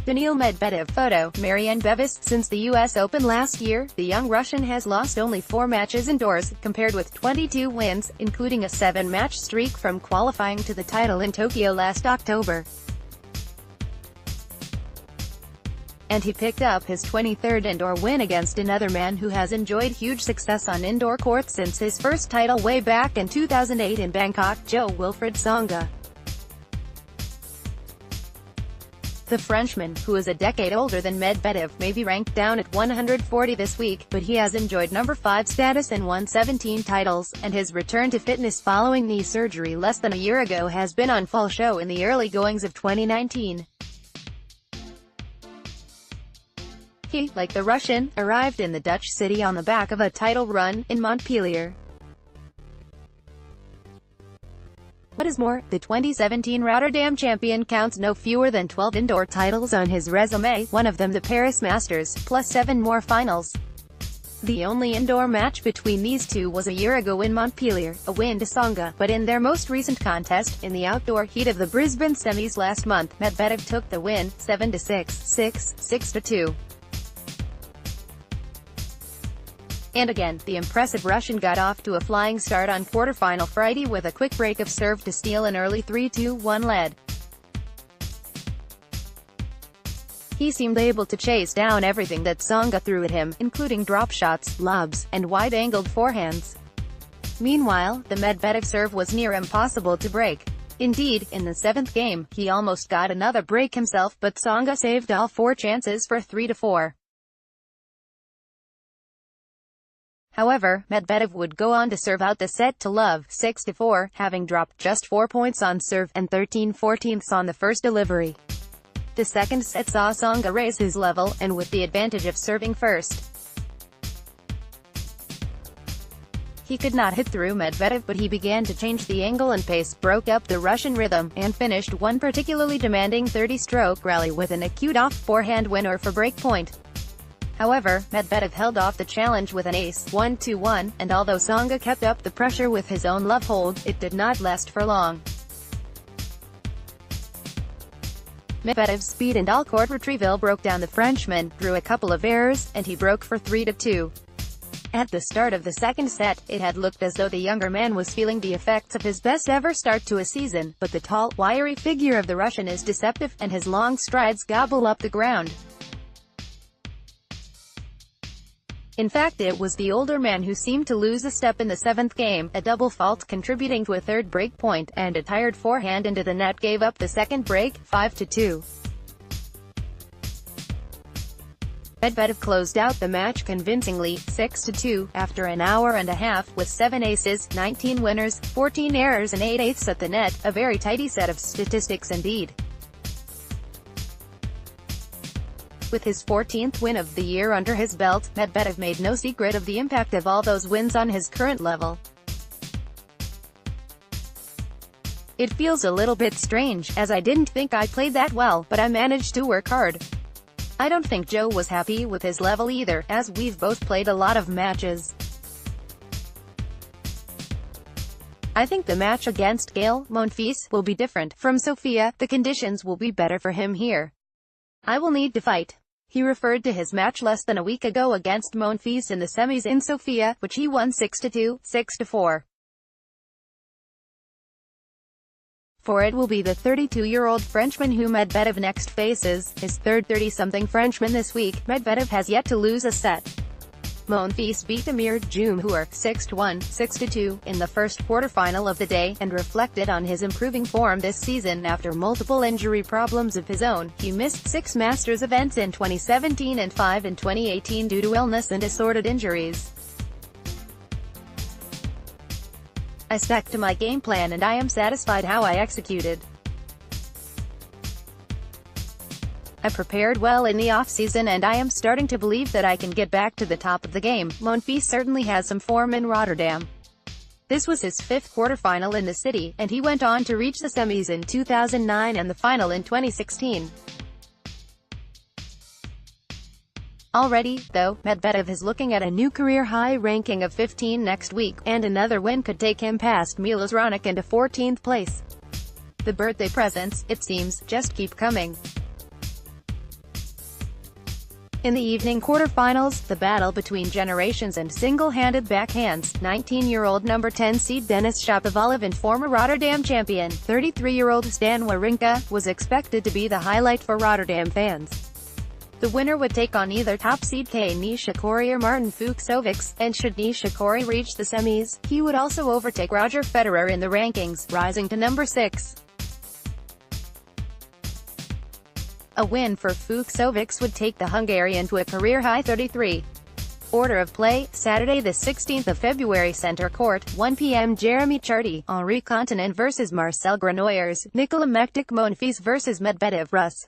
Daniil Medvedev photo, Marianne Bevis. Since the US Open last year, the young Russian has lost only 4 matches indoors, compared with 22 wins, including a 7-match streak from qualifying to the title in Tokyo last October. And he picked up his 23rd indoor win against another man who has enjoyed huge success on indoor courts since his first title way back in 2008 in Bangkok, Jo-Wilfried Tsonga. The Frenchman, who is a decade older than Medvedev, may be ranked down at 140 this week, but he has enjoyed number 5 status and won 17 titles, and his return to fitness following knee surgery less than a year ago has been on full show in the early goings of 2019. He, like the Russian, arrived in the Dutch city on the back of a title run in Montpellier. What is more, the 2017 Rotterdam champion counts no fewer than 12 indoor titles on his resume, one of them the Paris Masters, plus 7 more finals. The only indoor match between these two was a year ago in Montpellier, a win to Tsonga, but in their most recent contest, in the outdoor heat of the Brisbane semis last month, Medvedev took the win, 7-6, 6, 6-2. And again, the impressive Russian got off to a flying start on quarterfinal Friday with a quick break of serve to steal an early 3-2-1 lead. He seemed able to chase down everything that Tsonga threw at him, including drop shots, lobs, and wide-angled forehands. Meanwhile, the Medvedev serve was near impossible to break. Indeed, in the 7th game, he almost got another break himself, but Tsonga saved all 4 chances for 3-4. However, Medvedev would go on to serve out the set to love, 6-4, having dropped just 4 points on serve, and 13/14 on the first delivery. The second set saw Tsonga raise his level, and with the advantage of serving first. He could not hit through Medvedev, but he began to change the angle and pace, broke up the Russian rhythm, and finished one particularly demanding 30-stroke rally with an acute off-forehand winner for breakpoint. However, Medvedev held off the challenge with an ace, 1-1, and although Tsonga kept up the pressure with his own love hold, it did not last for long. Medvedev's speed and all-court retrieval broke down the Frenchman, drew a couple of errors, and he broke for 3-2. At the start of the second set, it had looked as though the younger man was feeling the effects of his best-ever start to a season, but the tall, wiry figure of the Russian is deceptive, and his long strides gobble up the ground. In fact, it was the older man who seemed to lose a step in the 7th game, a double fault contributing to a 3rd break point, and a tired forehand into the net gave up the 2nd break, 5-2. Medvedev closed out the match convincingly, 6-2, after an hour and a half, with 7 aces, 19 winners, 14 errors and 8 eighths at the net, a very tidy set of statistics indeed. With his 14th win of the year under his belt, Medvedev made no secret of the impact of all those wins on his current level. It feels a little bit strange, as I didn't think I played that well, but I managed to work hard. I don't think Joe was happy with his level either, as we've both played a lot of matches. I think the match against Gael Monfils will be different. From Sofia, the conditions will be better for him here. I will need to fight. He referred to his match less than a week ago against Monfils in the semis in Sofia, which he won 6-2, 6-4. For it will be the 32-year-old Frenchman who Medvedev next faces, his third 30-something Frenchman this week. Medvedev has yet to lose a set. Monfils beat Amir Jumhur 6-1, 6-2, in the first quarterfinal of the day, and reflected on his improving form this season after multiple injury problems of his own. He missed 6 Masters events in 2017 and 5 in 2018 due to illness and assorted injuries. I stuck to my game plan and I am satisfied how I executed. I prepared well in the off-season and I am starting to believe that I can get back to the top of the game. Monfils certainly has some form in Rotterdam. This was his 5th quarterfinal in the city, and he went on to reach the semis in 2009 and the final in 2016. Already, though, Medvedev is looking at a new career-high ranking of 15 next week, and another win could take him past Milos Raonic into 14th place. The birthday presents, it seems, just keep coming. In the evening quarterfinals, the battle between generations and single-handed backhands, 19-year-old number 10 seed Denis Shapovalov and former Rotterdam champion, 33-year-old Stan Wawrinka, was expected to be the highlight for Rotterdam fans. The winner would take on either top seed Kei Nishikori or Martin Fucsovics, and should Nishikori reach the semis, he would also overtake Roger Federer in the rankings, rising to number 6. A win for Fucsovics would take the Hungarian to a career-high 33. Order of play, Saturday the 16th of February, Center Court, 1 p.m. Jeremy Chardy, Henri Continent vs Marcel Granollers, Nicola Mektic Monfils vs Medvedev Rus.